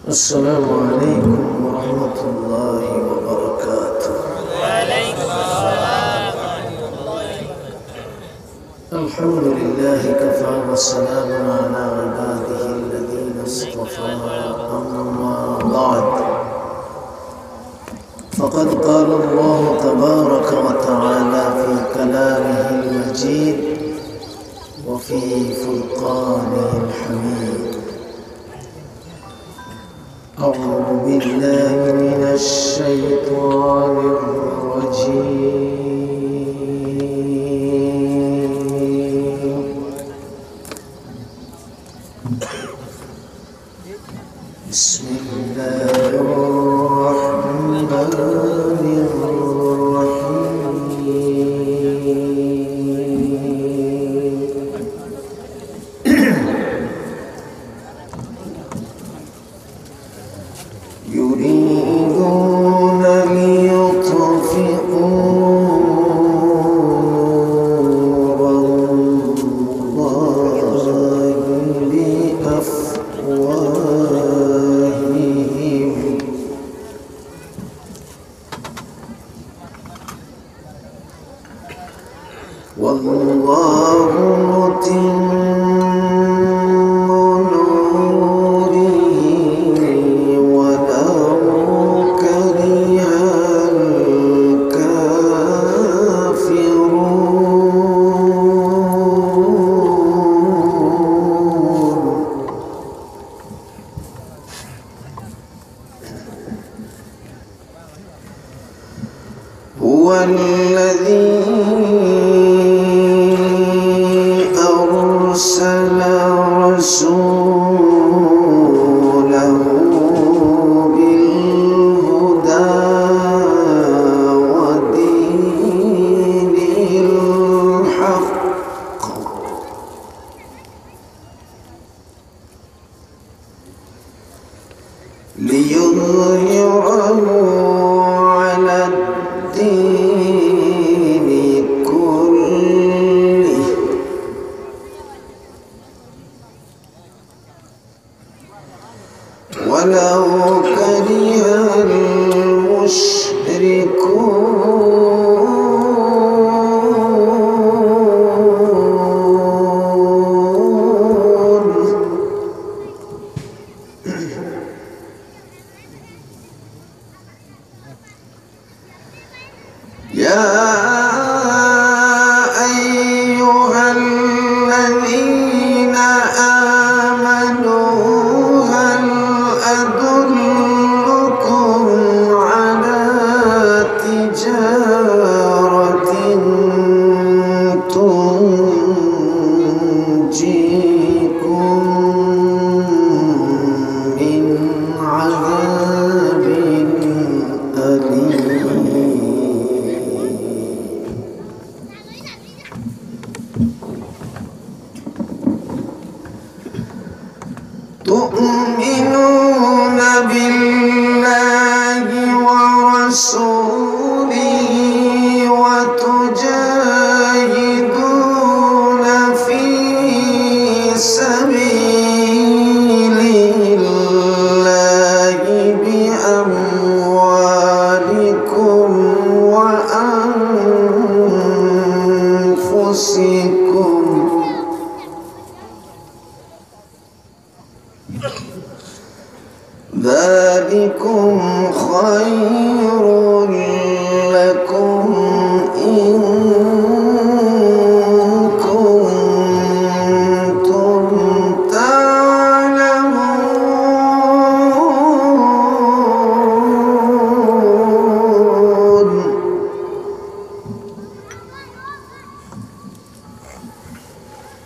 السلام عليكم ورحمة الله وبركاته. وعليكم السلام ورحمة الله وبركاته. الحمد لله كفى والسلام على عباده الذين اصطفى. أما بعد، فقد قال الله تبارك وتعالى في كلامه المجيد وفي فرقانه الحميد: أعوذ بالله من الشيطان الرجيم. بسم الله الرحمن الرحيم. يريدون ليطفئوا نور الله بأفواههم والله متم هو الذي أرسل رسوله بالهدى ودين الحق ليظهره على الدين كله ولو كره المشركون. يا أيها الذين آمنوا هل أدلكم على تجارة تنجيكم من عذاب أليم تؤمنون بالله ورسوله وتجاهدون في سبيل الله بأموالكم وأنفسكم ذلكم خير لكم إن كنتم تعلمون.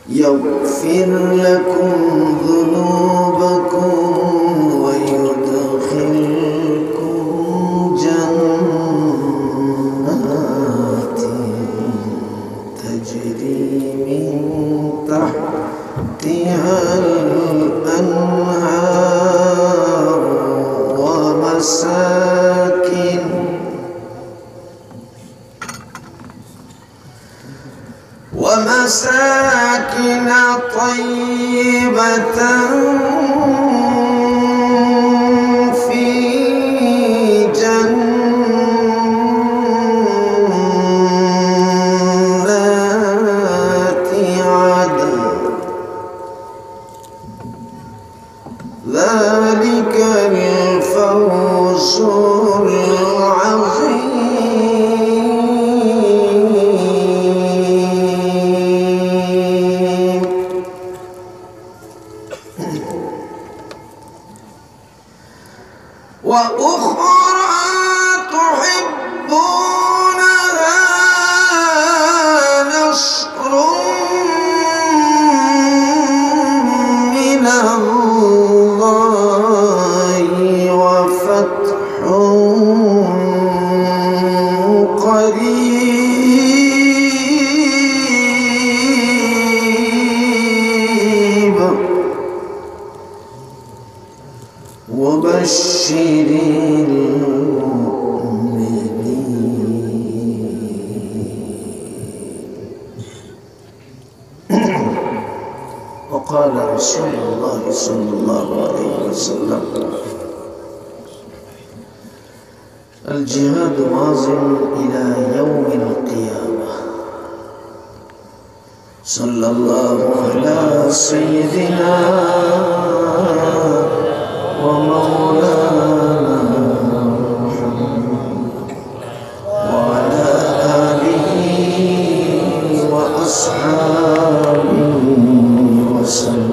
يغفر لكم ذنوبكم ويدخلكم جنات تجري من تحتها الأنهار ومساكن طيبة رسول الله صلى الله عليه وسلم الجهاد ماض إلى يوم القيامة صلى الله على سيدنا ومولانا وعلى آله وأصحابه وسلم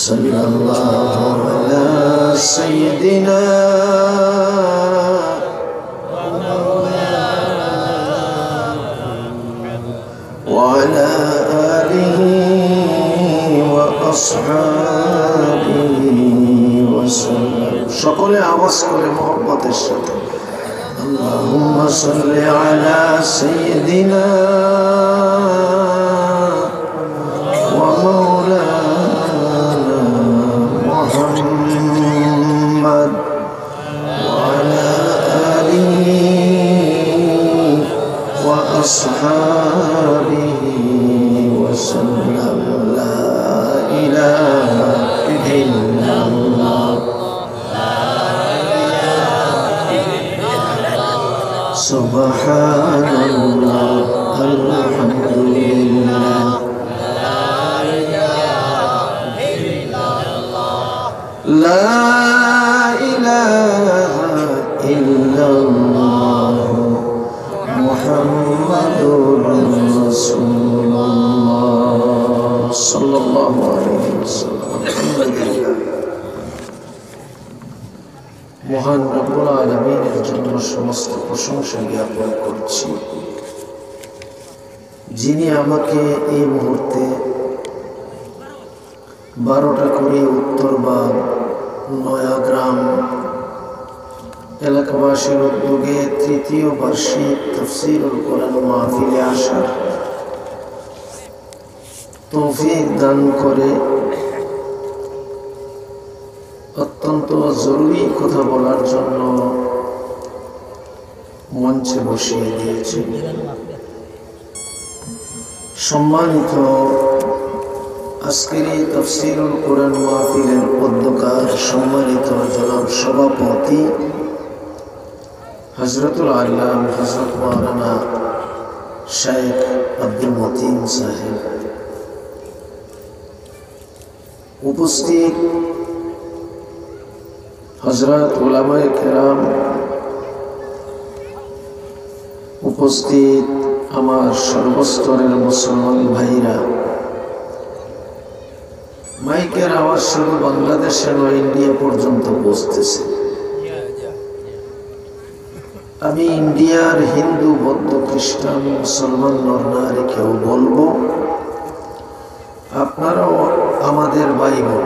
صلى الله على سيدنا وعلى آله وأصحابه وسلم সকলে আওয়াজ করে মোহব্বতের সাথে اللهم صل على سيدنا ومولانا محمد وعلى آله وأصحابه وسلم لا إله إلا الله سبحان الله الحمد لله لا إله إلا الله محمد رسول الله صلى الله عليه وسلم মহান রব্বুল আলামিনের জন্য সমস্ত প্রশংসা জ্ঞাপন করছি, যিনি আমাকে এই মুহূর্তে 12টা করে উত্তরবাগ নয়াগ্রাম এলাকাবাসীর উদ্যোগে 3য় বার্ষিক তাফসীরুল কোরআন মাহফিলে আসার তৌফিক দান করে অত্যন্ত জরুরি কথা বলার জন্য মঞ্চে বসিয়ে দিয়েছেন। সম্মানিত আজকের এই তাফসীরুল কোরআন মাহফিলের অধ্যক্ষ সম্মানিত জনাব সভাপতি হযরতুল আল্লাম হযরত মাওলানা শাইখ আব্দুল মতিন সাহেব, উপস্থিত হযরত উলামায়ে কেরাম, উপস্থিত আমার সর্বস্তরের মুসলমান ভাইরা, মাইকের আওয়াজ শুধু বাংলাদেশে নয় ইন্ডিয়া পর্যন্ত পৌঁছতেছে। আমি ইন্ডিয়ার হিন্দু বৌদ্ধ খ্রিস্টান মুসলমান নরনারীকেও বলবো, আপনারাও আমাদের ভাই বোন,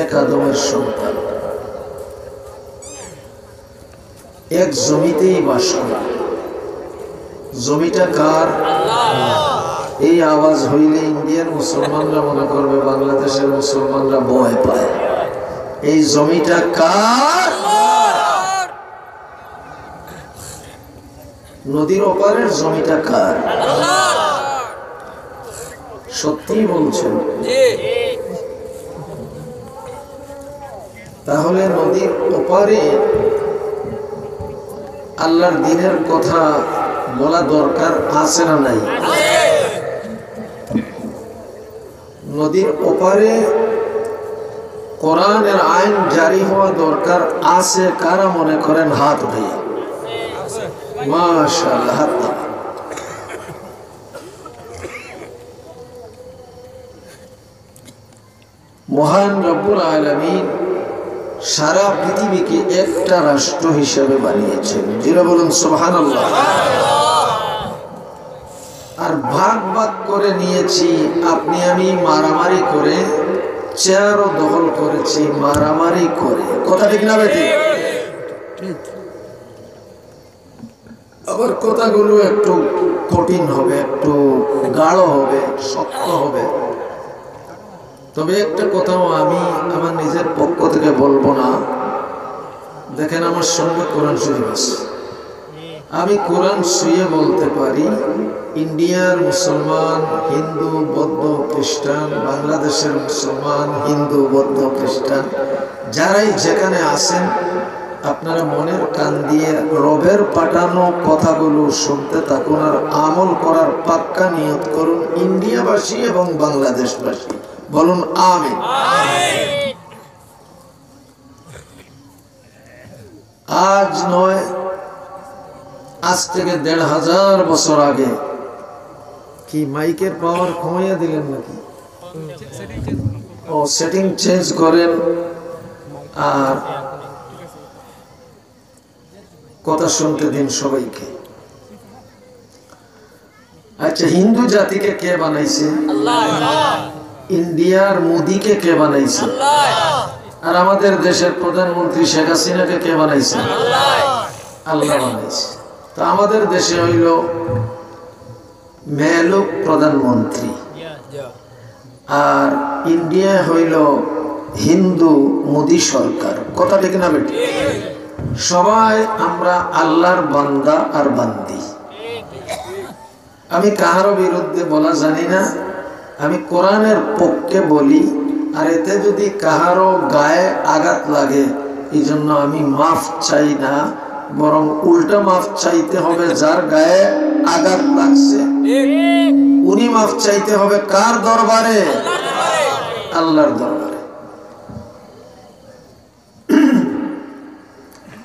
এক আদমের সন্তান, এক জমিতেই বাস করা। জমিটা কার? এই আওয়াজ হইলে ইন্ডিয়ার মুসলমানরা মনে করবে বাংলাদেশের মুসলমানরা ভয় পায়। এই জমিটা কার? নদীর ওপারের জমিটা কার? সত্যি বলছেন? তাহলে নদীর ওপারে আল্লাহর দ্বীনের কথা বলা দরকার আছে না নাই? নদীর ওপারে কোরআনের আইন জারি হওয়া দরকার আছে কারা মনে করেন? হাত উঠাইয়া। মাশাআল্লাহ, হাত দাও। মহান রব্বুল আলামিন সারা পৃথিবীকে একটা রাষ্ট্র হিসেবে বানিয়েছেন, যেটা বলুন সুবহানাল্লাহ। আর ভাগ ভাগ করে নিয়েছি, আপনি আমি মারামারি করে, চেয়ারও দখল করেছি মারামারি করে। কথা ঠিক না বেঠিক? আবার কথাগুলো একটু কঠিন হবে, একটু গাঢ় হবে, শক্ত হবে। তবে একটা কথাও আমি আমার নিজের পক্ষ থেকে বলবো না। দেখেন আমার সঙ্গে কোরআন শরীফ আছে, আমি কোরআন ছুঁয়ে বলতে পারি, ইন্ডিয়ার মুসলমান, হিন্দু, বৌদ্ধ, খ্রিস্টান, বাংলাদেশের মুসলমান, হিন্দু, বৌদ্ধ, খ্রিস্টান, যারাই যেখানে আছেন, আপনারা মনের কান দিয়ে রবের পাঠানো কথাগুলো শুনতে থাকুন আর আমল করার পাক্কা নিয়ত করুন, ইন্ডিয়াবাসী এবং বাংলাদেশবাসী। বলুন আমিন। আজ নয়, আজ থেকে ১৫০০ বছর আগে। কি মাইকের পাওয়ার কমাইয়া দিলেন নাকি? ও সেটিং চেঞ্জ করেন আর কথা শুনতে দিন সবাইকে। আচ্ছা, হিন্দু জাতিকে কে বানাইছে? ইন্ডিয়ার মোদিকে কে বানাইছে? আর আমাদের দেশের প্রধানমন্ত্রী শেখ হাসিনাকে কে বানাইছে? আল্লাহ বানাইছে। তো আমাদের দেশে হইল মেয়েলোক প্রধানমন্ত্রী, আর ইন্ডিয়া হইল হিন্দু মোদি সরকার। কথা ঠিক না বেটি? সবাই আমরা আল্লাহর বান্দা আর বান্দি। আমি কাহারও বিরুদ্ধে বলা জানি না, আমি কোরআনের পক্ষে বলি। আর এতে যদি কাহারও গায়ে আঘাত লাগে, এই জন্য আমি মাফ চাই না, বরং উল্টা মাফ চাইতে হবে যার গায়ে আঘাত লাগছে। উনি মাফ চাইতে হবে কার দরবারে? আল্লাহর দরবারে।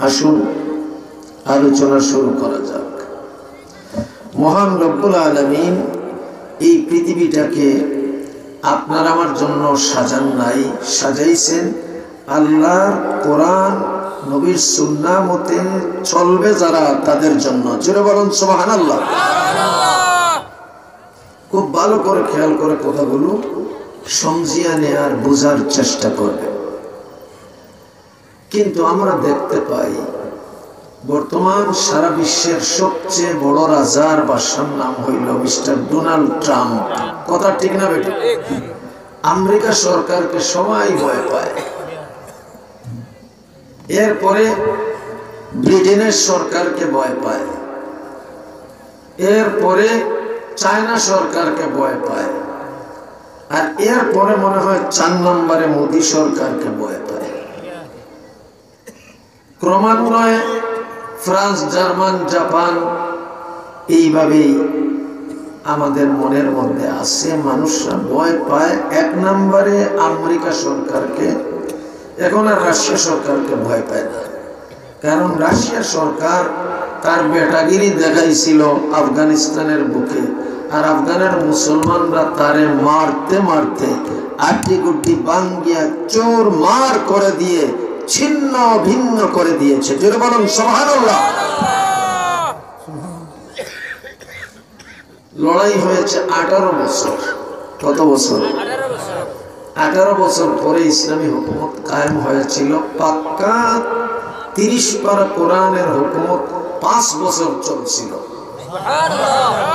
আসুন আলোচনা শুরু করা যাক। মহান রব্বুল আলামিন এই পৃথিবীটাকে আপনার আমার জন্য সাজান নাই, সাজাইছেন আল্লাহর কোরআন নবীর সুন্নাহ মতে চলবে যারা, তাদের জন্য। জোরে বলুন সুবহানাল্লাহ। খুব ভালো করে খেয়াল করে কথাগুলো সমঝিয়া নেয়ার বোঝার চেষ্টা করবে। কিন্তু আমরা দেখতে পাই বর্তমান সারা বিশ্বের সবচেয়ে বড় রাজার বাদশার নাম হইল মিস্টার ডোনাল্ড ট্রাম্প। কথা ঠিক না বেটা? আমেরিকা সরকারকে সবাই ভয় পায়, এরপরে ব্রিটেনের সরকারকে ভয় পায়, এরপরে চায়না সরকারকে ভয় পায়, আর এরপরে মনে হয় ৪ নম্বরে মোদী সরকারকে ভয় পায়। ক্রমান্বয়ে ফ্রান্স, জার্মান, জাপান, এইভাবেই আমাদের মনের মধ্যে আছে। মানুষরা ভয় পায় ১ নম্বরে আমেরিকা সরকারকে, এখন আর রাশিয়া সরকারকে ভয় পায় না। কারণ রাশিয়া সরকার তার বেটাগিরি দেখাইছিল আফগানিস্তানের বুকে, আর আফগানের মুসলমানরা তারে মারতে মারতে আটটি গুটি বাঙ্গিয়া চোর মার করে দিয়ে ছিন্ন ভিন্ন করে দিয়েছে। জোরে বলুন সুবহানাল্লাহ। লড়াই হয়েছে 18 বছর। কত বছর? 18 বছর পরে ইসলামী হুকুমত কায়েম হয়েছিল। পাক্কা 30 পারা কোরআনের হুকুমত 5 বছর চলছিল।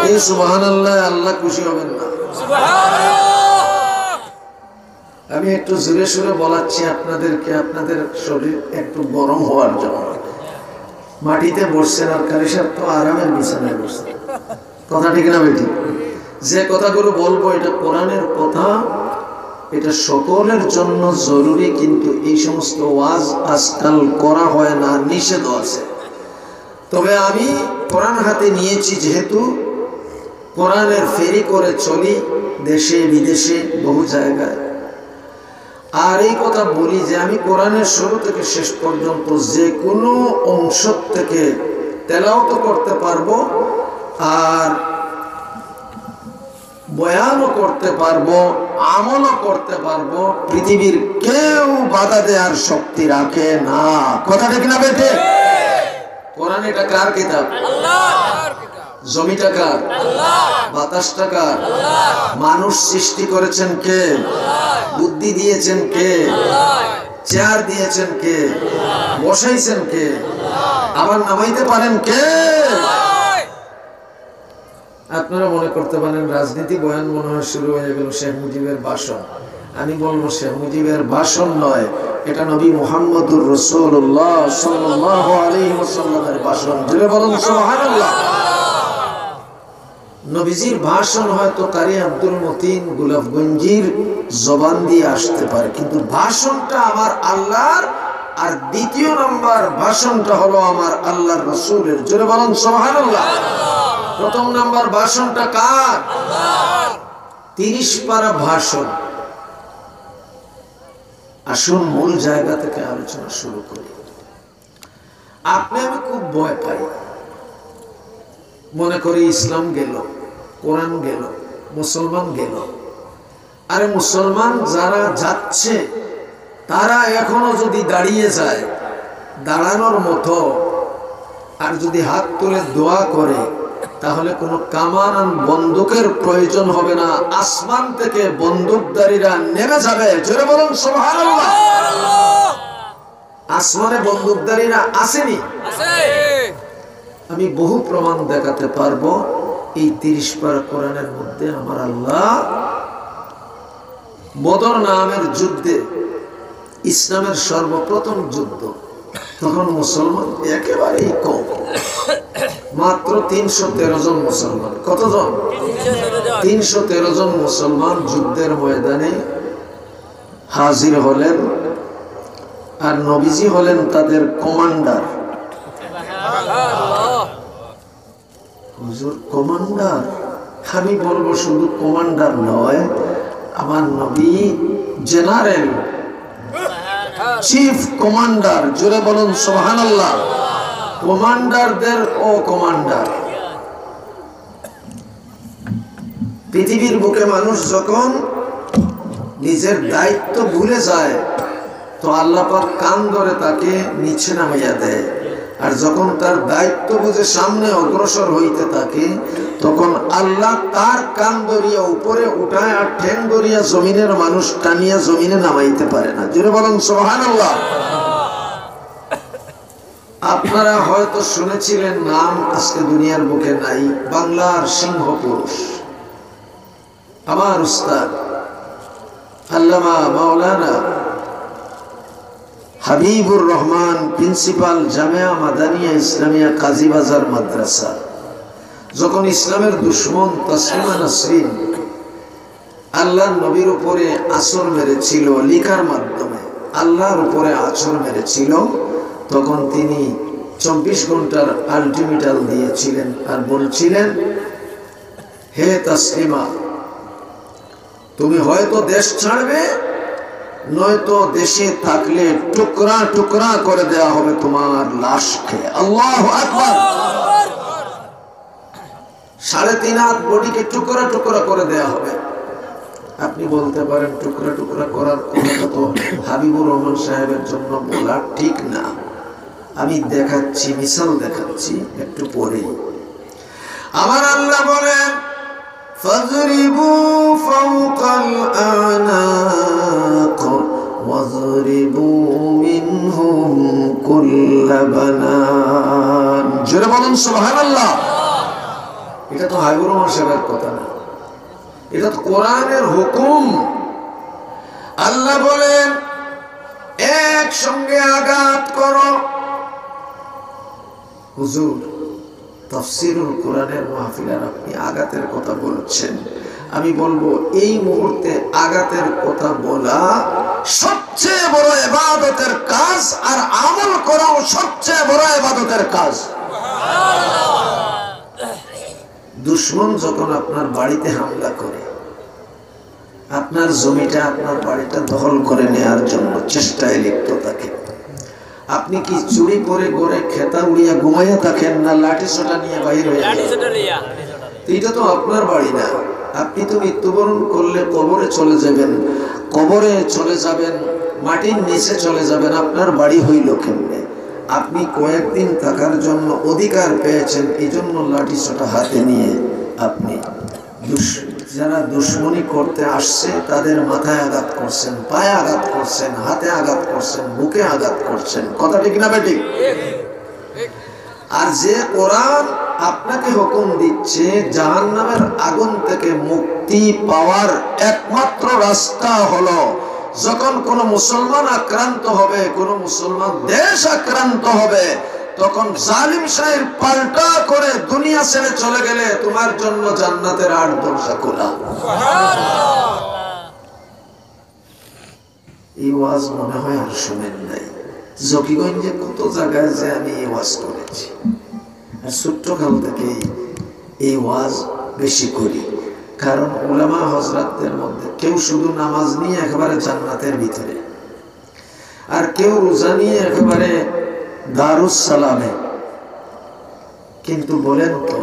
এই সুবহানাল্লাহ, আল্লাহ খুশি হবেন না? আমি একটু জোরে সুরে বলাচ্ছি আপনাদেরকে, আপনাদের শরীর একটু গরম হওয়ার জন্য। মাটিতে বসছেন আর কারিসার তো আরামের বিছানায় বসছেন। কথা ঠিক না বেটি? যে কথাগুলো বলবো এটা কোরআনের কথা, এটা সকলের জন্য জরুরি। কিন্তু এই সমস্ত ওয়াজ আজকাল করা হয় না, নিষেধ আছে। তবে আমি কোরআন হাতে নিয়েছি, যেহেতু কোরআনের ফেরি করে চলি দেশে বিদেশে বহু জায়গায়। আর এই কথা বলি যে আমি কোরআনের শুরু থেকে শেষ পর্যন্ত যে কোনো অংশ থেকে তেলাওয়াত করতে পারবো, আর বয়ানও করতে পারবো, আমলও করতে পারবো। পৃথিবীর কেউ বাধা দেওয়ার শক্তি রাখে না। কথা ঠিক না বেটে? কোরআন এটা কার কিতাব? আল্লাহর কিতাব। জমিটা কার? আল্লাহ। বাতাসটা কার? আল্লাহ। মানুষ সৃষ্টি করেছেন কে? আল্লাহ। বুদ্ধি দিয়েছেন কে? আল্লাহ। চেয়ার দিয়েছেন কে? আল্লাহ। বসাইছেন কে? আল্লাহ। আবার নামাইতে পারেন কে? আল্লাহ। আপনারা মনে করতে পারেন রাজনীতি বয়ান মনে হয় শুরু হয়ে গেল শেখ মুজিবের ভাষণ। আমি বলবো শেখ মুজিবের ভাষণ নয়, এটা নবী মুহাম্মদুর রাসূলুল্লাহ সাল্লাল্লাহু আলাইহি ওয়াসাল্লামের ভাষণ। জোরে বলুন সুবহানাল্লাহ। নবীজির ভাষণ হয়তো কারি আব্দুল মতিন গোলাপগঞ্জির জবান দিয়ে আসতে পারে, কিন্তু ভাষণটা আমার আল্লাহর, আর দ্বিতীয় নাম্বার ভাষণটা হলো আমার আল্লাহর রাসূলের। জোরে বলুন সুবহানাল্লাহ। প্রথম নাম্বার ভাষণটা কার? 30 পারা ভাষণ। আসুন মূল জায়গা থেকে আলোচনা শুরু করি। আপনি আমি খুব ভয় পাই, মনে করি ইসলাম গেল, কোরআন গেল, মুসলমান গেল। আরে মুসলমান যারা যাচ্ছে তারা এখনো যদি দাঁড়িয়ে যায় দাঁড়ানোর মতো, আর যদি হাত তুলে দোয়া করে, তাহলে কোনো কামান বন্দুকের প্রয়োজন হবে না, আসমান থেকে বন্দুকধারীরা নেমে যাবে। জোরে বলুন সুবহানাল্লাহ। আসমানে বন্দুকধারীরা আসেনি? আমি বহু প্রমাণ দেখাতে পারবো। এই 30 পারা কোরআনের মধ্যে আমার আল্লাহ বদর নামের যুদ্ধে, ইসলামের সর্বপ্রথম যুদ্ধ, তখন মুসলমান একেবারেই কম, মাত্র 313 জন মুসলমান। কতজন? 313 জন মুসলমান যুদ্ধের ময়দানে হাজির হলেন, আর নবীজি হলেন তাদের কমান্ডার। হুজুর কমান্ডার? আমি বলবো শুধু কমান্ডার নয়, আমার নবী জেনারেল, চিফ কমান্ডার। জোরে বলুন সুবহানাল্লাহ। কমান্ডারদের ও কমান্ডার। পৃথিবীর বুকে মানুষ যখন নিজের দায়িত্ব ভুলে যায়, তো আল্লাহ পাক কান ধরে তাকে নিচে নামাইয়া দেয়, আর যখন তার দায়িত্ব বুঝে সামনে অগ্রসর হইতে থাকে, তখন আল্লাহ তার কান ধরিয়া উপরে উঠায়, আর ঠ্যাং ধরিয়া জমিনের মানুষ টানিয়া জমিনে নামাইতে পারে না। জোরে বলুন সুবহানাল্লাহ। আপনারা হয়তো শুনেছিলেন, নাম আজকে দুনিয়ার বুকে নাই, বাংলার সিংহ পুরুষ, আমার উস্তাদ আল্লামা মাওলানা হাবিবুর রহমান, প্রিন্সিপাল জামিয়া মাদানিয়া ইসলামিয়া কাজীবাজার মাদ্রাসা। যখন ইসলামের দুশ্মন তাসলিমা নাসরিন আল্লাহর নবীর উপরে আছর মেরেছিল, লিখার মাধ্যমে আল্লাহর উপরে আছর মেরেছিল, তখন তিনি 24 ঘন্টার আলটিমেটাম দিয়েছিলেন, আর বলছিলেন, হে তাসলিমা, তুমি হয়তো দেশ ছাড়বে, নয়তো দেশে থাকলে টুকরা টুকরা করে দেওয়া হবে তোমার লাশকে। আল্লাহু আকবার। 3.5 হাত বডিকে টুকরা টুকরা করে দেওয়া হবে। আপনি বলতে পারেন, টুকরা টুকরা করার কথা তো হাবিবুর রহমান সাহেবের জন্য বলা ঠিক না। আমি দেখাচ্ছি, মিসাল দেখাচ্ছি, একটু পরেই। আমার আল্লাহ বলেন, ফাজরিবু ফাওকাল আনাক ওয়াজরিবু মিনহুম কুল্লা বানান। জোরে বলুন সুবহানাল্লাহ। এটা তো হাবিবুর রহমান সাহেবের কথা না, এটা তো কোরআনের হুকুম। আল্লাহ বলেন, একসঙ্গে আঘাত করো। হুজুর, তাফসীরুল কোরআনের মাহফিলে আপনি আঘাতের কথা বলছেন। আমি বলবো, এই মুহূর্তে আঘাতের কথা বলা সবচেয়ে বড় ইবাদতের কাজ, আর আমল করাও সবচেয়ে বড় ইবাদতের কাজ। দুশমন যখন আপনার বাড়িতে হামলা করে, আপনার জমিটা, আপনার বাড়িটা দখল করে নেওয়ার জন্য চেষ্টায় লিপ্ত থাকে, আপনি কি চুরি করে করে খেতা উড়িয়া ঘুমাইয়া থাকেন, না লাঠি সোটা নিয়ে বাইরে হয়ে যান? এটা তো আপনার বাড়ি না। আপনি তো মৃত্যুবরণ করলে কবরে চলে যাবেন, কবরে চলে যাবেন, মাটির নিচে চলে যাবেন, আপনার বাড়ি হইল কেমনে? আপনি কয়েকদিন থাকার জন্য অধিকার পেয়েছেন, এই জন্য লাঠি সোটা হাতে নিয়ে আপনি যারা দুশ্মনী করতে আসছে তাদের মাথায় আঘাত করছেন, পায়ে আঘাত করছেন, হাতে আঘাত করছেন, বুকে আঘাত করছেন। কথা ঠিক না বেঠিক? আর যে কোরআন আপনাকে হুকুম দিচ্ছে জাহান্নামের আগুন থেকে মুক্তি পাওয়ার একমাত্র রাস্তা হলো যখন কোন মুসলমান আক্রান্ত হবে, কোন মুসলমান দেশ আক্রান্ত হবে, তখন জালিম শাহের পাল্টা করে দুনিয়া ছেড়ে চলে গেলে তোমার জন্য জান্নাতের 8 দরজা খোলা। এই ওয়াজ মনে হয় আর শুনেন নাই। জকিগঞ্জে কত জায়গায় যে আমি এই ওয়াজ করেছি, আর ছোট্টকাল থেকে এই ওয়াজ বেশি করি। কারণ উলামা হযরতদের মধ্যে কেউ শুধু নামাজ নিয়ে একেবারে জান্নাতের ভিতরে, আর কেউ রোজা নিয়ে একেবারে দারুস সালামে। কিন্তু বলেন তো,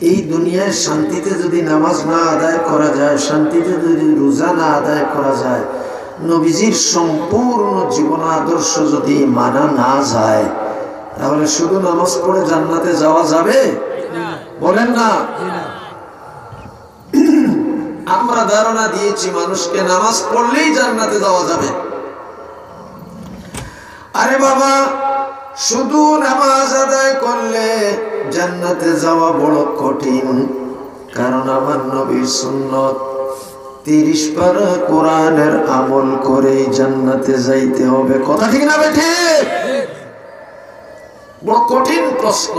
এই দুনিয়ায় শান্তিতে যদি নামাজ না আদায় করা যায়, শান্তিতে যদি রোজা না আদায় করা যায়, নবীজির সম্পূর্ণ জীবন আদর্শ যদি মানা না যায়, তাহলে শুধু নামাজ পড়ে জান্নাতে যাওয়া যাবে? বলেন না। আমরা ধারণা দিয়েছি মানুষকে নামাজ পড়লেই জান্নাতে যাওয়া যাবে। আরে বাবা, শুধু নামাজ আদায় করলে জান্নাতে যাওয়া বড় কঠিন। কারণ আমার নবীর সুন্নত 30 পারা কোরআনের আমল করে জান্নাতে যাইতে হবে। কথা ঠিক না বেঠে? বড় কঠিন প্রশ্ন।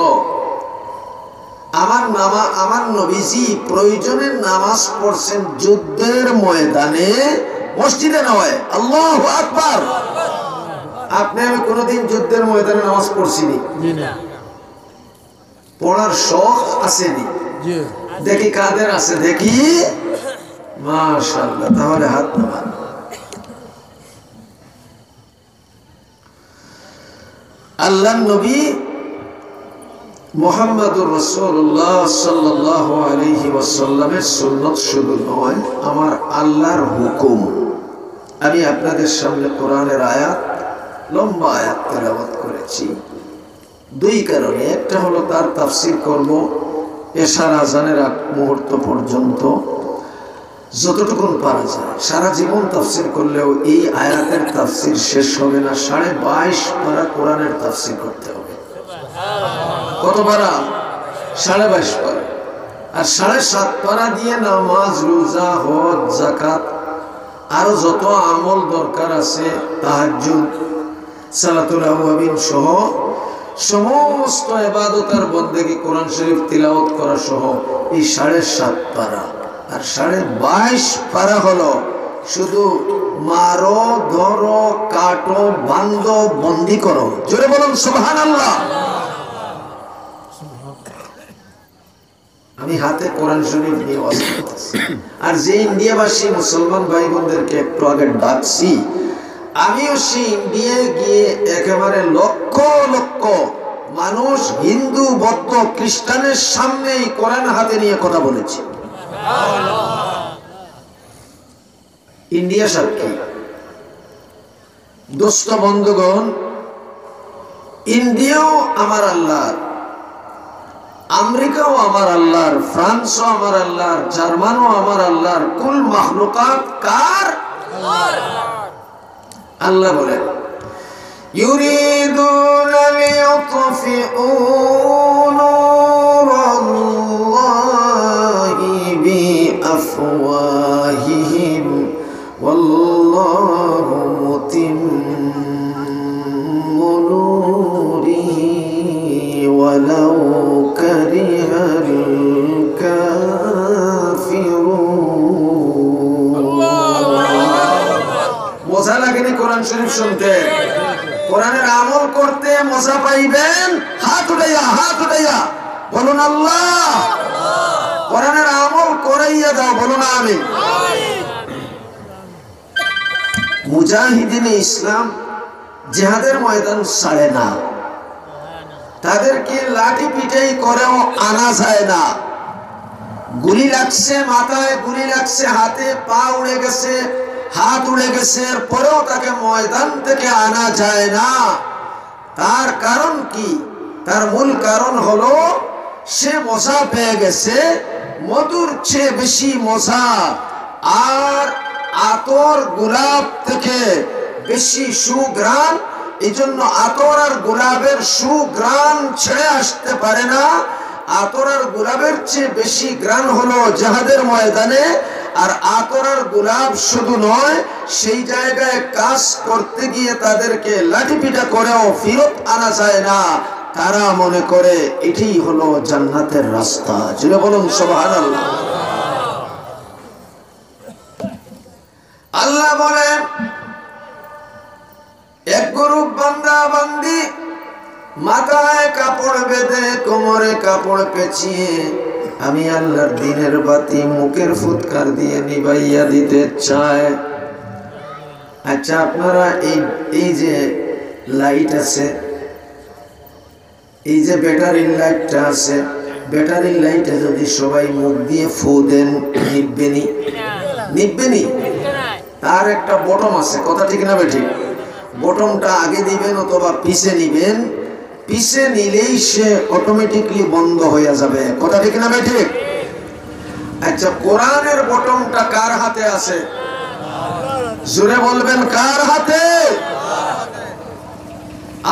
আমার নবীজি প্রয়োজনের নামাজ পড়ছেন যুদ্ধের ময়দানে, মসজিদে নয়। আল্লাহু আকবার। আপনি আমি কোনোদিন যুদ্ধের ময়দানে নামাজ পড়ছিনি? পড়ার শখ আসেনি? দেখি কাদের আছে, দেখি। মাশাআল্লাহ, তাহলে হাত নামান। আল্লাহর নবী মুহাম্মদুর রাসূলুল্লাহ সাল্লাল্লাহু আলাইহি ওয়াসাল্লামের সুন্নাত শুধু নয়, আমার আল্লাহর হুকুম। আমি আপনাদের সামনে কোরআনের আয়াত, লম্বা আয়াত তেলাওয়াত করেছি 2 কারণে। একটা হলো তার তাফসীর করব এশার আজানের আগ মুহূর্ত পর্যন্ত, যতটুকু পারা যায়। সারা জীবন তাফসীর করলেও এই আয়াতের তাফসীর শেষ হবে না। 22.5 পারা কোরআনের তাফসীর করতে হবে। কত পারা? 22.5 পারা। আর 7.5 পারা দিয়ে নামাজ, রোজা, হজ, যাকাত, আরো যত আমল দরকার আছে, তাহাজ্জুদ, সালাতুল আওয়াবিন সহ সমস্ত ইবাদত আর বন্দেগী, কোরআন শরীফ তিলাওয়াত করা সহ এই 7.5 পারা। আর 22.5 পারা হলো শুধু মারো, ধরো, কাটো, বান্ধো, বন্দি করো। জোরে বলুন সুবহানাল্লাহ। আমি হাতে কোরআন শরীফ নিয়ে ওয়াজ করতেছি। আর যে ইন্ডিয়াবাসী মুসলমান ভাই বোনদেরকে একটু আগে ডাকছি, আমিও সেই ইন্ডিয়ায় গিয়ে একেবারে লক্ষ লক্ষ মানুষ, হিন্দু, বৌদ্ধ, খ্রিস্টানের সামনেই কোরআন হাতে নিয়ে কথা বলেছি। ইন্ডিয়া সাক্ষী। দোস্ত বন্ধুগণ, ইন্ডিয়াও আমার আল্লাহর, আমেরিকাও আমার আল্লাহর, ফ্রান্সও আমার আল্লাহর, জার্মানও আমার আল্লাহর। কুল মাখলুকাত কার? আল্লাহ বলেন, ইউরিদুনা লিইউতফিউ নূরাল্লাহি বিআফওয়াহিহিম ওয়াল্লাহু মুতিম্মু নূরিহি ওয়ালাউ কারিহাল কাফিরুন। মজা লাগেনি কোরআন শরীফ শুনতে? কোরআনের আমল করতে মজা পাইবেন? হাত উঠাইয়া বলুন আল্লাহ। কোরআনের আমল করাইয়া দাও, বলুন আমিন। মুজাহিদিনে ইসলাম জিহাদের ময়দান ছাড়ে না। তাদেরকে লাঠি পিটাই করেও আনা যায় না। গুলি লাগছে মাথায়, গুলি লাগছে হাতে, পা উড়ে গেছে, হাত উড়ে গেছে, পরেও তাকে ময়দান থেকে আনা যায় না। তার কারণ কি? তার মূল কারণ হলো সে মজা পেয়ে গেছে, মধুর চেয়ে বেশি মজা, আর আতর গোলাপ থেকে বেশি সুঘ্রাণ। এই জন্য আতর আর গোলাপের সুঘ্রাণ ছেড়ে আসতে পারে না। আতর আর গোলাপের চেয়ে বেশি ঘ্রাণ হলো জিহাদের ময়দানে, আর আকরার গোলাপ শুধু নয়, সেই জায়গায় কাজ করতে গিয়ে তাদেরকে লাঠিপিটা করেও ফেরত আনা যায় না। তারা মনে করে এটাই হলো জান্নাতের রাস্তা। জুড়ে বলুন সুবহানাল্লাহ। আল্লাহ বলেন, এক গ্রুপ বান্দা বান্দি মাথায় কাপড় বেঁধে কোমরে কাপড় পেঁচিয়ে আমি আল্লাহর দ্বীনের বাতি মুখের ফুৎকার দিয়ে নিভাইয়া দিতে চায়। আচ্ছা, আপনারা এই যে লাইট আছে, এই যে ব্যাটারির লাইটটা আছে, ব্যাটারির লাইটে যদি সবাই মুখ দিয়ে ফু দেন, নিববেনি? নিববেনি? তার একটা বটম আছে, কথা ঠিক না বেঠিক? বটমটা আগে দিবেন অথবা পিছে নিবেন, পিছে নিলেই সে অটোমেটিকলি বন্ধ হয়ে যাবে, কথা ঠিক না বেঠিক? আচ্ছা, কোরআনের বটমটা কার হাতে আছে? জোরে বলবেন, কার হাতে?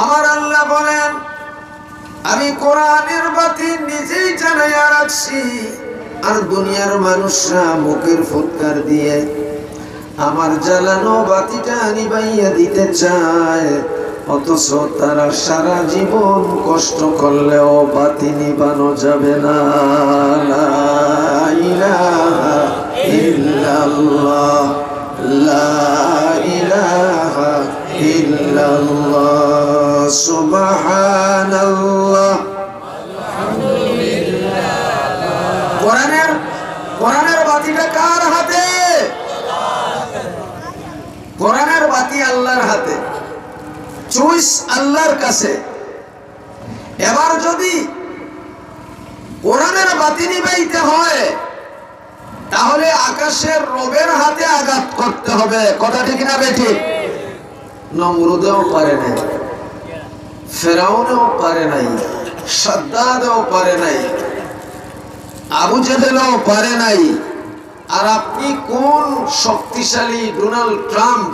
আমার আল্লাহ বলেন, আমি কোরআনের বাতি নিজেই জ্বালাইয়া রাখছি, আর দুনিয়ার মানুষরা মুখের ফুৎকার দিয়ে আমার জ্বালানো বাতিটা নিভাইয়া দিতে চায়, অথচ তারা সারা জীবন কষ্ট করলেও বাতি নিভানো যাবে না। লা ইলাহা ইল্লাল্লাহ, লা ইলাহা ইল্লাল্লাহ, সুবহানাল্লাহ। কোরআনের বাতিটা কার হাতে? কোরআনের বাতি আল্লাহর হাতে, চুইস আল্লাহর কাছে। এবার যদি কোরআনের বাতি নিভাইতে হয়, তাহলে আকাশের রবের হাতে আঘাত করতে হবে, কথা ঠিক না বেঠিক? নমরুদেও পারে নাই, ফেরাউনেও পারে নাই, সাদ্দাদেও পারে নাই, আবু জেহেলও পারে নাই। আর আপনি কোন শক্তিশালী ডোনাল্ড ট্রাম্প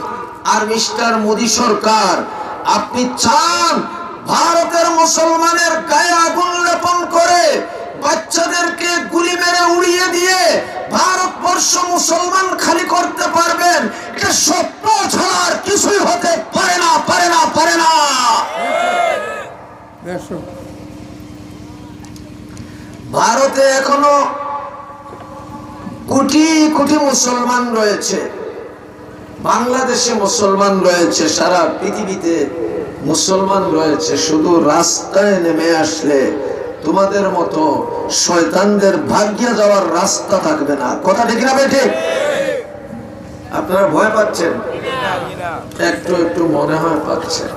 আর মিস্টার মোদি সরকার, আপনি চান ভারতের মুসলমানের গায়ে আগুন লেপন করে বাচ্চাদেরকে গুলি মেরে উড়িয়ে দিয়ে ভারতবর্ষ মুসলমান খালি করতে পারবেন? এটা স্বপ্ন ছাড়া আর কিছুই হতে পারে না, পারে না, পারে না। ভারতে এখনো কোটি কোটি মুসলমান রয়েছে, বাংলাদেশে মুসলমান রয়েছে, সারা পৃথিবীতে মুসলমান রয়েছে। শুধু রাস্তায় নেমে আসলে তোমাদের মতো শয়তানদের ভাগ্যে যাওয়ার রাস্তা থাকবে না, কথা ঠিক না বেঠিক? আপনারা ভয় পাচ্ছেন? একটু একটু মনে হয় পাচ্ছেন।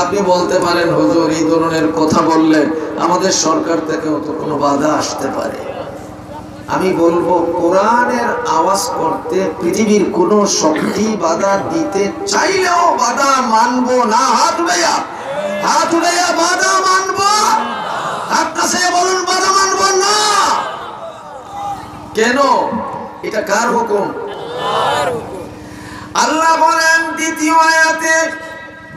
আপনি বলতে পারেন, হুজুর এই ধরনের কথা বললে আমাদের সরকার থেকেও তো কোনো বাধা আসতে পারে। আমি বলবো, কোরআনের আওয়াজ করতে পৃথিবীর কোন শক্তি বাধা দিতে চাইলেও বাধা মানবো না। হাত উঠাইয়া, হাত উঠাইয়া বাধা মানবো। হাত কাছে বলুন, বাধা মানবো না। কেন? এটা কার হুকুম? আল্লাহ বলেন দ্বিতীয় আয়াতে,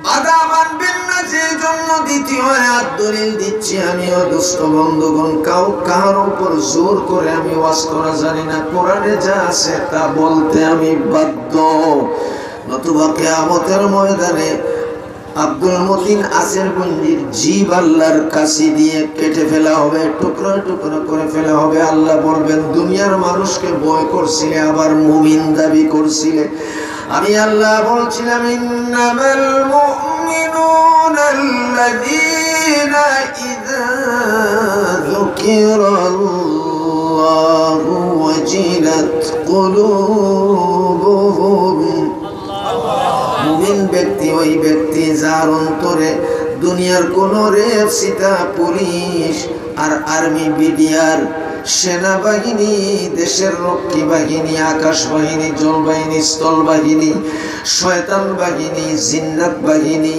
বাধা মানবেন না যে জন্য দ্বিতীয় আয়াত দলিল দিচ্ছি আমিও। দোস্ত বন্ধুগণ, কার উপর জোর করে আমি ওয়াজ করা জানি না। কোরআনে যা আছে তা বলতে আমি বাধ্য, নতুবা কিয়ামতের ময়দানে আব্দুল মতিন আসের গঞ্জির জীব আল্লাহর কাছে দিয়ে কেটে ফেলা হবে, টুকরো টুকরো করে ফেলা হবে। আল্লাহ বলবেন, দুনিয়ার মানুষকে ভয় করছিলে, আবার মুমিন দাবি করছিলে। আমি আল্লাহ বলছিলাম, ইন্নামাল মুমিনুনা আল্লাযীনা ইযা যুকিরাল্লাহু ওয়াজিলাত কুলুবুহুম। মুমিন ব্যক্তি ওই ব্যক্তি যার অন্তরে দুনিয়ার কোন রেপ, সীতা, পুলিশ আর আর্মি, বিডিআর, সেনাবাহিনী, দেশের রক্ষী বাহিনী, আকাশ বাহিনী, জল বাহিনী, স্থল বাহিনী, শয়তান বাহিনী, জিন্নাত বাহিনী,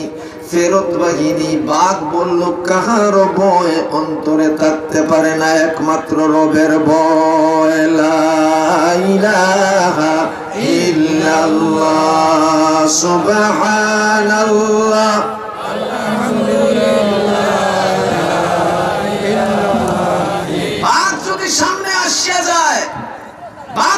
ফেরত বাহিনী, বাঘ বল্লুক, কাহারও ভয় অন্তরে থাকতে পারে না, একমাত্র রবের ভয়। লা ইলাহা ইল্লাল্লাহ, সুবহানাল্লাহ। বাঘ যদি সামনে আসিয়া যায়, বাঘ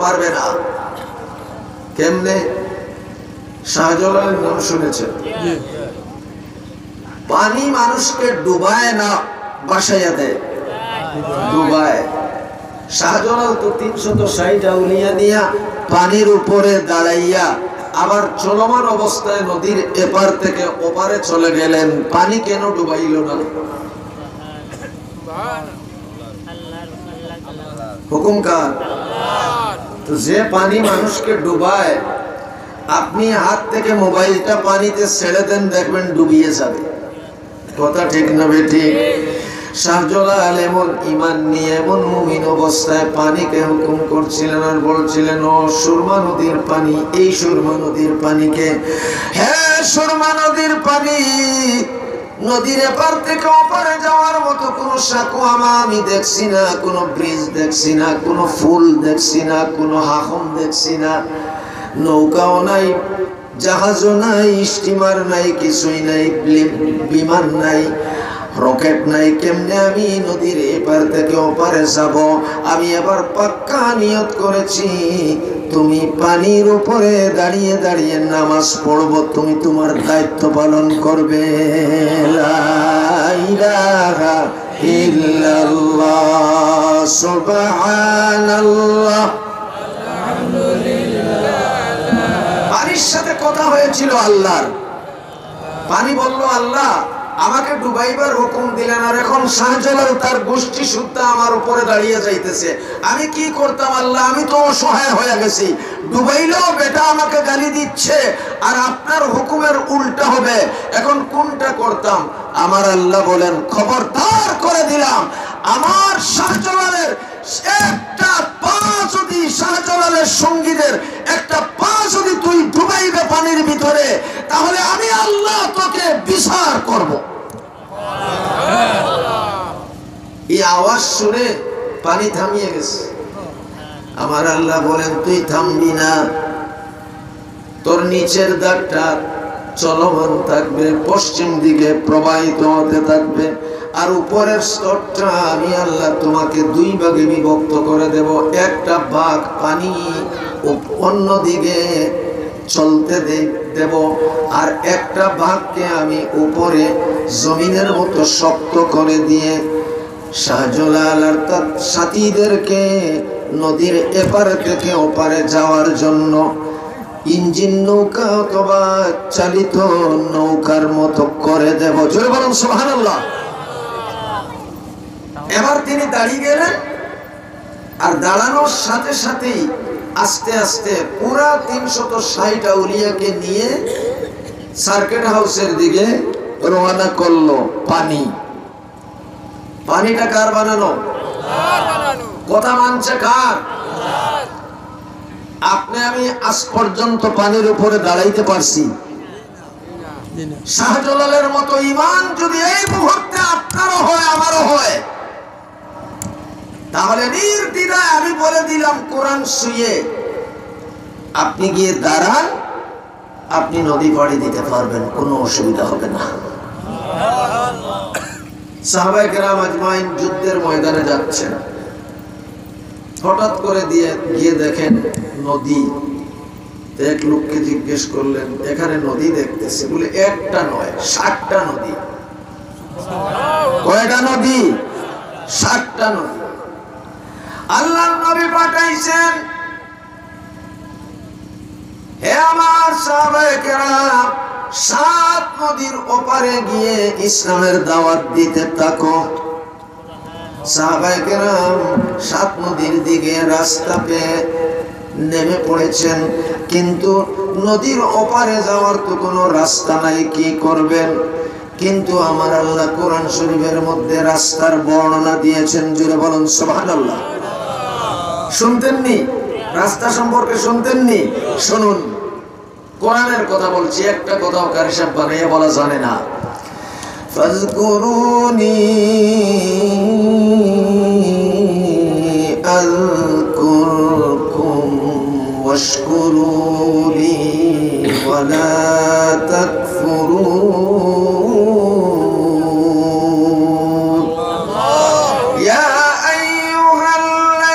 পারবে না। কেমনে? শাহজালালের নাম শুনেছেন? পানি মানুষকে ডুবায় না, বাসাইয়া দেয়, ডুবায়। শাহজালাল তো 360 আউলিয়া নিয়া পানির উপরে দাঁড়াইয়া আবার চলমান অবস্থায় নদীর এপার থেকে ওপারে চলে গেলেন। পানি কেন ডুবাইল না? হুকুম কার? তো যে পানি মানুষকে ডুবায়, আপনি হাত থেকে মোবাইলটা পানিতে ছেড়ে দেন, দেখবেন ডুবিয়ে যাবে। কথা ঠিক না বেঠিক? শাহজালাল এমন ঈমান নিয়ে, এমন মুমিন অবস্থায় পানিকে হুকুম করছিলেন আর বলছিলেন, ও সুরমা নদীর পানি, এই সুরমা নদীর পানিকে, হ্যাঁ সুরমা নদীর পানি, নদীর এপার থেকে ওপারে যাওয়ার মতো কোনো সাকুয়ামা আমি দেখছি না, কোনো ব্রিজ দেখছি না, কোনো ফুল দেখছি না, কোনো হাকম দেখছি না, নৌকাও নাই, জাহাজও নাই, স্টিমার নাই, কিছুই নাই, বিমান নাই, রকেট নাই। কেমনে আমি নদীর এপার থেকে ওপারে যাব? আমি এবার পাক্কা নিয়ত করেছি, তুমি পানির উপরে দাঁড়িয়ে দাঁড়িয়ে নামাজ পড়ব, তুমি তোমার দায়িত্ব পালন করবে। লা ইলাহা ইল্লাল্লাহ, সুবহানাল্লাহ। পানির সাথে কথা হয়েছিল আল্লাহর। পানি বলল, আল্লাহ আমাকে ডুবাইবার হুকুম দিলেন, আর এখন শাহজালাল তার গোষ্ঠী সুদ্ধা আমার উপরে দাঁড়িয়ে যাইতেছে, আমি কি করতাম আল্লাহ? আমি তো অসহায় হয়ে গেছি, ডুবাইলেও বেটা আমাকে গালি দিচ্ছে, আর আপনার হুকুমের উল্টা হবে, এখন কোনটা করতাম? আমার আল্লাহ বলেন, খবরদার করে দিলাম, আমার শাহজালালের একটা পা যদি, শাহজালালের সঙ্গীদের একটা পা যদি তুই ডুবাইবে পানির ভিতরে, তাহলে আমি আল্লাহ তোকে বিচার করব। এই আওয়াজ শুনে পানি থামিয়ে গেছে। আমার আল্লাহ বলেন, তুই থামবি না, তোর নিচের দাগটা চলমান থাকবে, পশ্চিম দিকে প্রবাহিত হতে থাকবে, আর উপরের স্তরটা আমি আল্লাহ তোমাকে দুই ভাগে বিভক্ত করে দেব। একটা ভাগ পানি অন্য দিকে চলতে দেব, আর একটা ভাগকে আমি উপরে জমিনের মতো শক্ত করে দিয়ে শাহজালাল আর তার সাথীদেরকে নদীর এপার থেকে ওপারে যাওয়ার জন্য ইঞ্জিন নৌকা অথবা চালিত নৌকার মতো করে দেব। জোরে বলুন সুবহানাল্লাহ। এবার তিনি দাঁড়িয়ে গেলেন, আর দাঁড়ানোর সাথে সাথেই আস্তে আস্তে পুরা 360 আউলিয়াকে নিয়ে সার্কিট হাউসের দিকে রওনা করলো। পানিটা কার বানানো? কথা মানছে কার? আপনি আমি আজ পর্যন্ত পানির উপরে দাঁড়াইতে পারছি? শাহজালালের মতো ঈমান যদি এই মুহূর্তে আপনারও হয়, আমারও হয়, তাহলে নির্দ্বিধায় আমি বলে দিলাম, কোরআন শুয়ে আপনি গিয়ে দাঁড়ান, আপনি নদী পাড়ি দিতে পারবেন, কোনো অসুবিধা হবে না। সাহাবায়ে কেরাম আজমাইন যুদ্ধের ময়দানে যাচ্ছেন, হঠাৎ করে গিয়ে দেখেন নদী। এক লোককে জিজ্ঞেস করলেন, এখানে নদী দেখতেছি, বলে একটা নয় 60টা নদী। কয়টা নদী? 60টা নদী। আল্লাহর নবী পাঠাইছেন, হে আমার সাহাবায়ে কেরাম, 7 নদীর ওপারে গিয়ে ইসলামের দাওয়াত দিতে থাকো। সাহাবায়ে কেরাম 7 নদীর দিকে রাস্তা পেয়ে নেমে পড়েছেন, কিন্তু নদীর ওপারে যাওয়ার তো কোনো রাস্তা নাই, কি করবেন? কিন্তু আমার আল্লাহ কোরআন শরীফের মধ্যে রাস্তার বর্ণনা দিয়েছেন। জুড়ে বলুন সুবহানাল্লাহ। শুনতেননি? রাস্তা সম্পর্কে শুনতেননি? শুনুন, কোরআনের কথা বলছি, একটা কথাও কারি সাহেব বানাইয়া বলা জানে না। ফাযকুরুনি আযকুরকুম ওয়াশকুরুলি ওয়ালা তাকফুরুন। ইয়া আইয়ুহাল্লাযীনা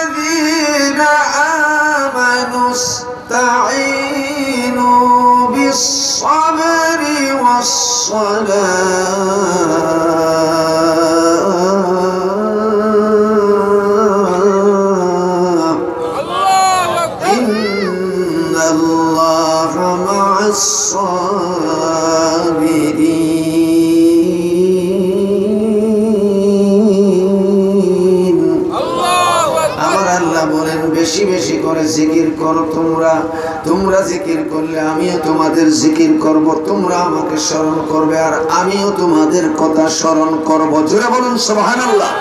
ইন্নাল্লাহা মা'আস সাবিরিন। আমার আল্লাহ বলেন বেশি বেশি করে জিকির করো তোমরা জিকির করলে আমিও তোমাদের জিকির করব, তোমরা আমাকে স্মরণ করবে আর আমিও তোমাদের কথা স্মরণ করব। জোরে বলুন সুবহানাল্লাহ।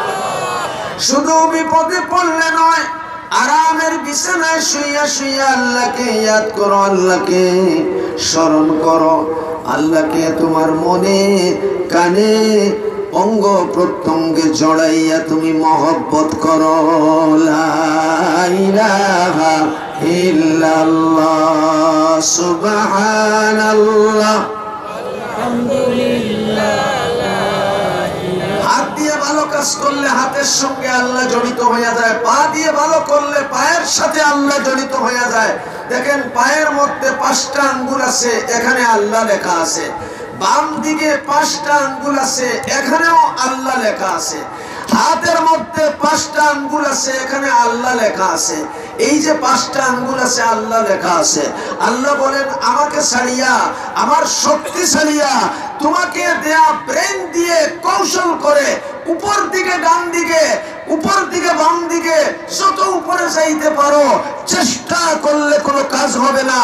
শুধু বিপদে পড়লে নয়, আরামের বিছানায় শুইয়া শুইয়া আল্লাহকে ইয়াদ করো, আল্লাহকে স্মরণ করো, আল্লাহকে তোমার মনে কানে অঙ্গ প্রত্যঙ্গে জড়াইয়া তুমি মহব্বত করো। লা ইলাহা ইল্লাল্লাহ সুবহানাল্লাহ হাত দিয়ে ভালো কাজ করলে হাতের সঙ্গে আল্লাহ জড়িত হয়ে যায়, পা দিয়ে ভালো করলে পায়ের সাথে আল্লাহ জড়িত হয়ে যায়। দেখেন পায়ের মধ্যে 5টা আঙ্গুল আছে, এখানে আল্লাহ লেখা আছে। বাম দিকে 5টা আঙ্গুল আছে, এখানেও আল্লাহ লেখা আছে। হাতের মধ্যে 5টা আঙ্গুল আছে, এখানে আল্লাহ লেখা আছে। এই যে 5টা আঙ্গুল আছে আল্লাহ লেখা আছে। আল্লাহ বলেন আমাকে ছাড়িয়া, আমার শক্তি ছাড়িয়া, তোমাকে দেয়া ব্রেন দিয়ে কৌশল করে উপর দিকে ডান দিকে, উপর দিকে বাম দিকে যত উপরে যাইতে পারো চেষ্টা করলে কোনো কাজ হবে না।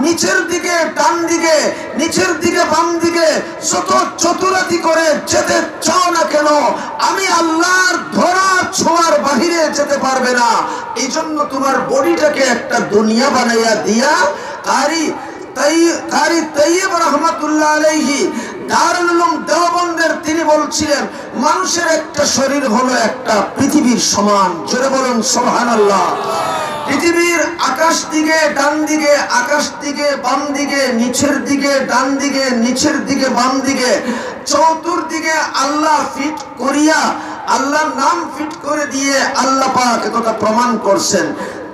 নিচের দিকে ডান দিকে, নিচের দিকে বাম দিকে যত চতুরাতি করে যেতে চাও না কেন, আমি আল্লাহর ধরা ছোঁয়ার বাহিরে যেতে পারবে না। এই জন্য তোমার বডিটাকে একটা দুনিয়া বানাইয়া দিয়া কারি তাইয়্যিব রাহমাতুল্লাহ আলাইহি দারুল উলুম দেওবন্দের তিনি বলছিলেন মানুষের একটা শরীর হলো একটা পৃথিবীর সমান। জোরে বলুন সুবহানাল্লাহ। পৃথিবীর আকাশ দিকে ডান দিকে, আকাশ দিকে বাম দিকে, নিচের দিকে ডান দিকে, নিচের দিকে বাম দিকে, চতুর্দিকে আল্লাহ ফিট করিয়া, আল্লাহর নাম ফিট করে দিয়ে আল্লাহ পাক কথা প্রমাণ করছেন।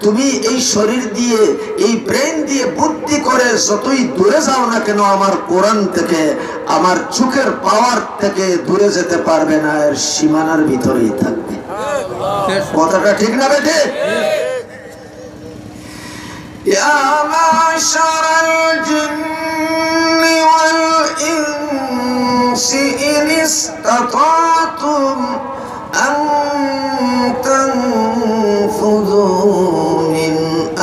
তুমি এই শরীর দিয়ে, এই ব্রেন দিয়ে বুদ্ধি করে যতই দূরে যাও না কেন আমার কোরআন থেকে, আমার চোখের পাওয়ার থেকে দূরে যেতে পারবে না, এর সীমানার ভিতরেই থাকবে। কথাটা ঠিক না বেটে? ইয়া মাশারাল জিন্নি ওয়াল ইনসি ইন ইসতাতাতুম আন তানফুযু মিন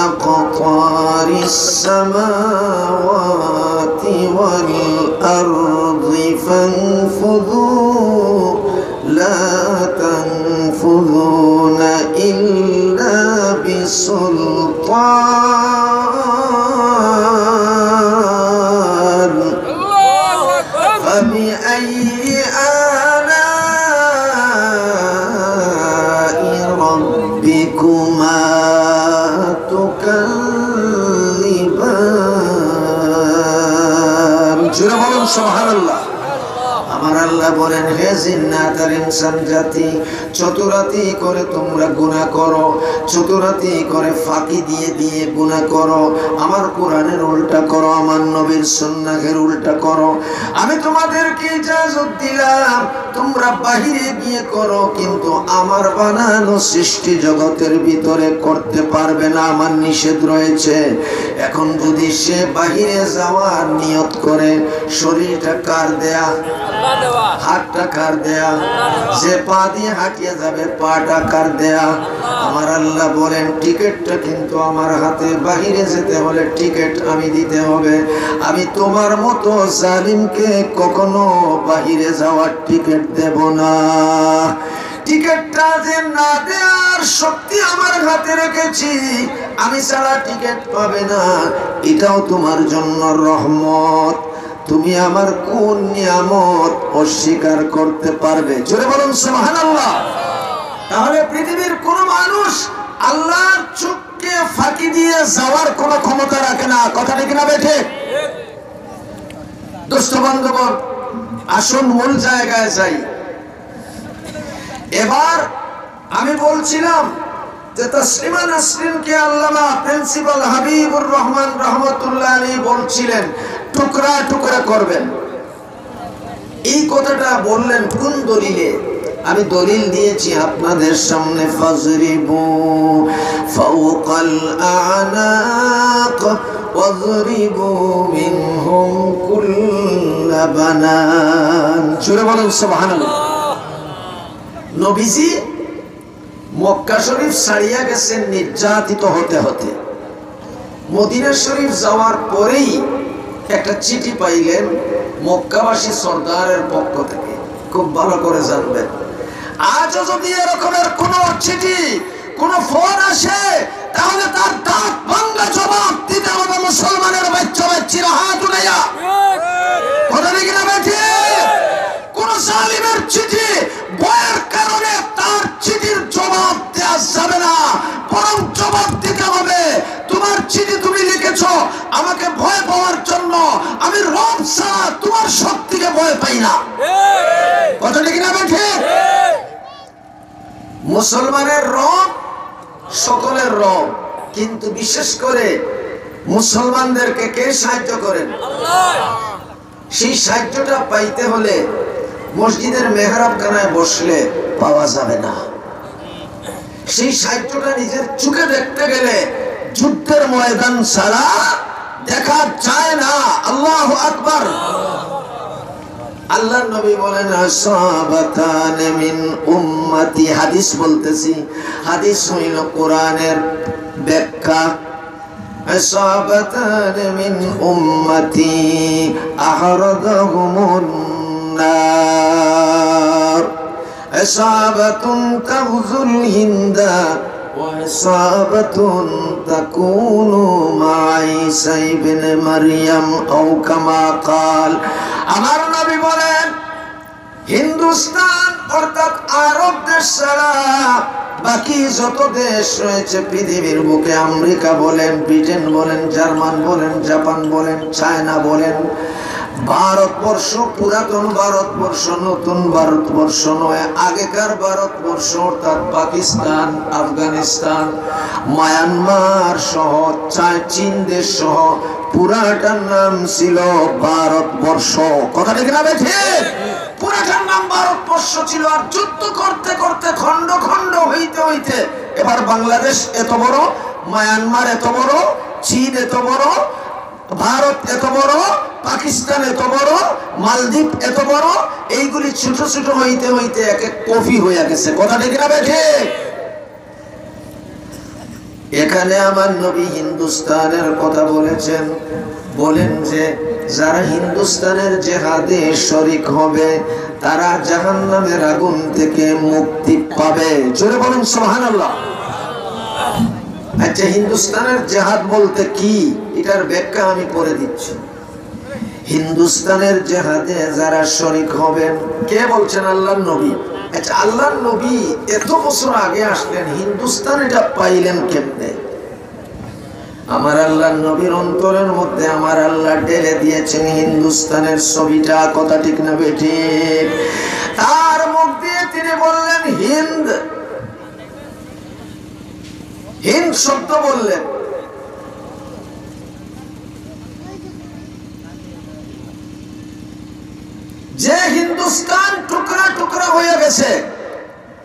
আকতারিস সামাওয়াতি ওয়াল আরদি ফানফুযু লা তানফুযুনা ইল্লা বিসুলতান। فبأي آلاء ربكما تكذبان। জোরে বলুন সুবহানাল্লাহ। আমার আল্লাহ বলেন হে জিন্নাত আর ইনসান জাতি, চতুরাতি করে তোমরা গুনাহ করো, চতুরাতি করে ফাঁকি দিয়ে দিয়ে গুনাহ করো, আমার কোরআনের উল্টা করো, আমার নবীর সুন্নাহের উল্টা করো। আমি তোমাদেরকে ইজাজত দিলাম তোমরা বাহিরে গিয়ে করো, কিন্তু আমার বানানো সৃষ্টি জগতের ভিতরে করতে পারবে না, আমার নিষেধ রয়েছে। এখন যদি সে বাহিরে যাওয়ার নিয়ত করে, শরীরটা কার দেয়া? হাতটা কার দেয়া? যে পা দিয়ে হাঁটিয়ে যাবে পাটা কার দেয়া? আমার আল্লাহ বলেন টিকিটটা কিন্তু আমার হাতে, বাহিরে যেতে হলে টিকিট আমি দিতে হবে। আমি তোমার মতো জালিমকে কখনো বাহিরে যাওয়ার টিকিট দেব না। টিকিটটা যে না দেওয়ার শক্তি আমার হাতে রেখেছি, আমি ছাড়া টিকিট পাবে না, এটাও তোমার জন্য রহমত। তুমি আমার কোন নিয়ামত অস্বীকার করতে পারবে? জোরে বলুন সুবহানাল্লাহ। তাহলে পৃথিবীর কোন মানুষ আল্লাহর চোখকে ফাঁকি দিয়ে যাওয়ার কোন ক্ষমতা রাখে না। কথা ঠিক না বেঠে? দোস্ত বান্ধবগণ, আসুন মূল জায়গায় যাই। এবার আমি বলছিলাম যে তাসলিমা নাসরিনকে আল্লামা প্রিন্সিপাল হাবিবুর রহমান রহমতুল্লাহ আলাইহি বলছিলেন টুকরা টুকরা করবেন। এই কথাটা বললেন কোন দলিলে? আমি দলিল দিয়েছি আপনাদের সামনে, ফাজরিবু ফাওকাল আনাক ওয়াজরিবু মিনহুম কুল্লা বানান। জোরে বলেন সুবহানাল্লাহ। নবীজি মক্কা শরীফ ছাড়িয়া গেছেন নির্যাতিত হতে হতে। মদিনা শরীফ যাওয়ার পরেই একটা চিঠি পাইলেন মক্কাবাসী সরদারের পক্ষ থেকে। খুব ভালো করে জানবেন, আজও যদি এরকমের কোন চিঠি, কোন ফোন আসে, তাহলে তার দাঁত ভাঙা জবাব দিতে হবে মুসলমানের বাচ্চা বাচ্চিরা হাত উঠাইয়া। কথা ঠিক না বেঠি? কোন জালিমের চিঠি ভয়ের কারণে তার চিঠির জবাব দেওয়া যাবে না, বরং জবাব দিতে হবে তোমার চিঠি তুমি লিখেছ আমাকে ভয় পাওয়ার জন্য, আমি রব ছাড়া তোমার শক্তিকে ভয় পাই না। কথা ঠিক না বেঠি? মুসলমানের রব সকলের রব, কিন্তু বিশেষ করে মুসলমানদেরকে কে সাহায্য করেন? সেই সাহায্যটা পাইতে হলে মসজিদের মেহরাব খানায় বসলে পাওয়া যাবে না। সেই সাহায্যটা নিজের চোখে দেখতে গেলে যুদ্ধের ময়দান ছাড়া দেখা যায় না। আল্লাহু আকবার। আল্লাহর নবী বলেন আসাবাতান মিন উম্মতি, হাদিস বলতেছি, হাদিস হইল কোরআনের ব্যাখ্যা। আসাবাতান মিন উম্মতি আহরাদাহুমুন নার, আসাবাতুন তাগজুল হিন্দা ওয়া আসাবাতুন তাকুনু মা ঈসা ইবনে মারইয়াম আও কামা ক্বাল। আমার নবী বলেন হিন্দুস্তান অর্থাৎ আরব দেশ ছাড়া বাকি যত দেশ রয়েছে পৃথিবীর বুকে, আমেরিকা বলেন, ব্রিটেন বলেন, জার্মান বলেন, জাপান বলেন, চায়না বলেন, ভারতবর্ষ, পুরাতন ভারতবর্ষ, নতুন ভারতবর্ষ নয়, আগেকার ভারতবর্ষ অর্থাৎ পাকিস্তান, আফগানিস্তান, মায়ানমার সহ চীন দেশ সহ পুরাটার নাম ছিল ভারতবর্ষ। কথা ঠিক না বেঠি? পুরাটার নাম ভারতবর্ষ ছিল। আর যুদ্ধ করতে করতে খন্ড খন্ড হইতে হইতে এবার বাংলাদেশ এত বড়, মায়ানমার এত বড়, চীন এত বড়, ভারত এত বড়, পাকিস্তান এত বড়, মালদ্বীপ এত বড়, এইগুলি ছোট ছোট হইতে হইতে এক এক কফি হয়ে গেছে। কথা ঠিক না বেঠি? এখানে আমার নবী হিন্দুস্তানের কথা বলেছেন, বলেন যে যারা হিন্দুস্তানের জিহাদে শরীক হবে তারা জাহান্নামের আগুন থেকে মুক্তি পাবে। জোরে বলুন সুবহানাল্লাহ। আচ্ছা, হিন্দুস্তানের জিহাদ বলতে কি, এটার ব্যাখ্যা আমি করে দিচ্ছি। হিন্দুস্তানের জিহাদে যারা শরীক হবেন, কে বলছেন? আল্লাহর নবী। আচ্ছা, আল্লাহর নবী এত বছর আগে আসলেন, হিন্দুস্তান এটা পাইলেন কেমনে? আমার আল্লাহর নবীর অন্তরের মধ্যে আমার আল্লাহ ঢেলে দিয়েছেন হিন্দুস্তানের ছবিটা। কথা ঠিক না বেঠিক? তার মুখ দিয়ে তিনি বললেন হিন্দ, হিন্দ শব্দ বললেন। যে হিন্দুস্তান টুকরা টুকরা হয়ে গেছে,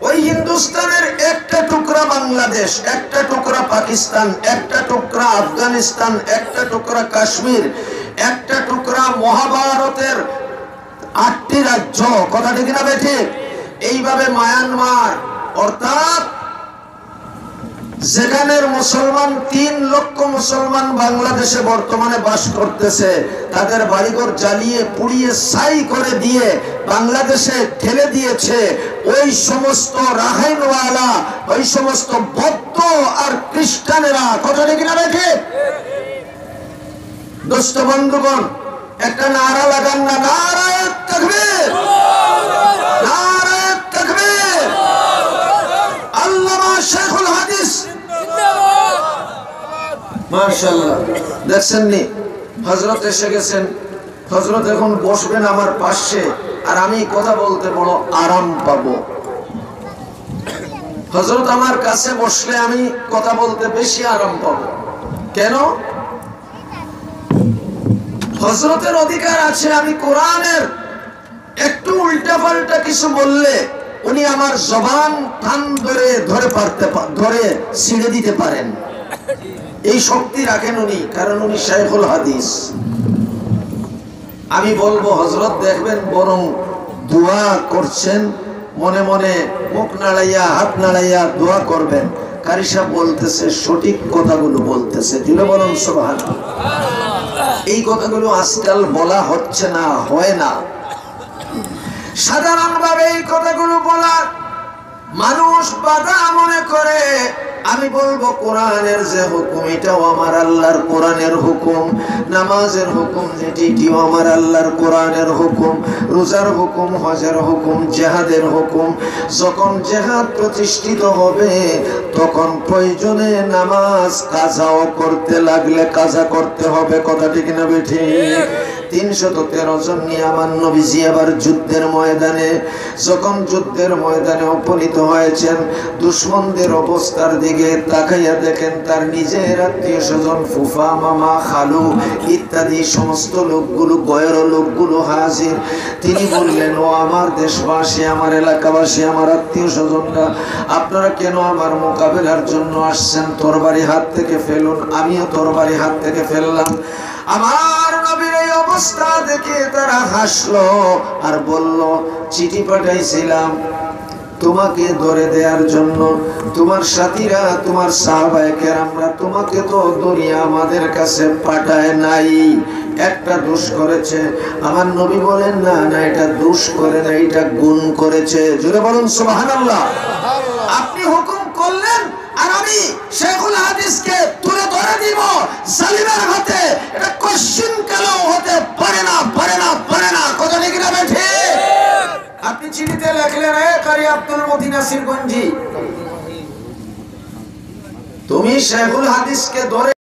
ওই হিন্দুস্তানের একটা টুকরা বাংলাদেশ, একটা টুকরা পাকিস্তান, একটা টুকরা আফগানিস্তান, একটা টুকরা কাশ্মীর, একটা টুকরা মহাভারতের 8টি রাজ্য। কথা ঠিক না বেঠিক? এইভাবে মায়ানমার অর্থাৎ যেখানের মুসলমান 3 লক্ষ মুসলমান বাংলাদেশে বর্তমানে বাস করতেছে, তাদের বাড়িঘর জ্বালিয়ে পুড়িয়ে ছাই করে দিয়ে বাংলাদেশে ঠেলে দিয়েছে ওই সমস্ত রাখাইনওয়ালা, ওই সমস্ত বৌদ্ধ আর খ্রিস্টানেরা। কথা ঠিক না বেঠি? দোস্ত বন্ধুগণ, একটা নারা লাগান না, নারায়ে তাকবীর, নারায়ে তাকবীর। আল্লামা শেখুল হাদিস, মাশাআল্লাহ। দেখছেন নি, হযরত এসে গেছেন। হযরত এখন বসবেন আমার পাশে, আর আমি কথা বলতে বড় আরাম পাবো। হযরত আমার কাছে বসলে আমি কথা বলতে বেশি আরাম পাবো। কেন? হযরতের অধিকার আছে আমি কোরআনের উল্টা পাল্টা কিছু বললে উনি আমার জবান টান ধরে ছিঁড়ে দিতে পারেন, এই শক্তি রাখেন উনি, কারণ উনি শাইখুল হাদিস। আমি বলবো হযরত দেখবেন বরং দোয়া করছেন, মনে মনে মুখ নাড়াইয়া হাত নাড়াইয়া দোয়া করবেন, কারি সাহেব বলতেছে সঠিক কথাগুলো বলতেছে, দিলে বলুন সুবহানাল্লাহ। এই কথাগুলো আজকাল বলা হচ্ছে না, হয় না। সাধারণভাবে এই কথাগুলো বলা মানুষ বাধা মনে করে। আমি বলবো কোরআনের যে হুকুম, এটাও আমার আল্লাহর কোরআনের হুকুম। নামাজের হুকুম যেটিও আমার আল্লাহর কোরআনের হুকুম। রোজার হুকুম, হজের হুকুম, জিহাদের হুকুম। যখন জিহাদ প্রতিষ্ঠিত হবে তখন প্রয়োজনে নামাজ কাজাও করতে লাগলে কাজা করতে হবে, কথা ঠিক না বেঠিক? 313 জন নিয়ে আমার নবীজি আবার যুদ্ধের ময়দানে, যখন যুদ্ধের ময়দানে উপনীত হয়েছেন, দুশমনদের অবস্থার দিকে তাকাইয়া দেখেন তার নিজের আত্মীয় স্বজন, ফুফা, মামা, খালু ইত্যাদি সমস্ত লোকগুলো, গয়ের লোকগুলো হাজির। তিনি বললেন, ও আমার দেশবাসী, আমার এলাকাবাসী, আমার আত্মীয় স্বজনরা, আপনারা কেন আমার মোকাবেলার জন্য আসছেন? তরবারি হাত থেকে ফেলুন। আমিও তরবারি হাত থেকে ফেললাম। আমার নবীর এই অবস্থা দেখে তারা হাসলো আর বলল, চিঠি পাঠাইছিলাম তোমাকে ধরে দেওয়ার জন্য, তোমার সাথীরা, তোমার সাহাবায়ে কেরামরা তোমাকে তো ধরিয়া আমাদের কাছে পাঠায় নাই, একটা দোষ করেছে। আমার নবী বলেন, না না, এটা দোষ করে না, এটা গুণ করেছে। জোরে বলুন সুবহানাল্লাহ। আপনি হুকুম করলেন আর আমি শাইখুল হাদিসকে তুলে ধরে দিব জালিমের হাতে, এটা কোশ্চিন কেন হতে পারে না, পারে না, পারে না, কথা ঠিক না বেঠে? আপনি চিঠিতে লেখলেন, এ কারি আব্দুল মতিন নাসিরগঞ্জি, তুমি শাইখুল হাদিসকে ধরে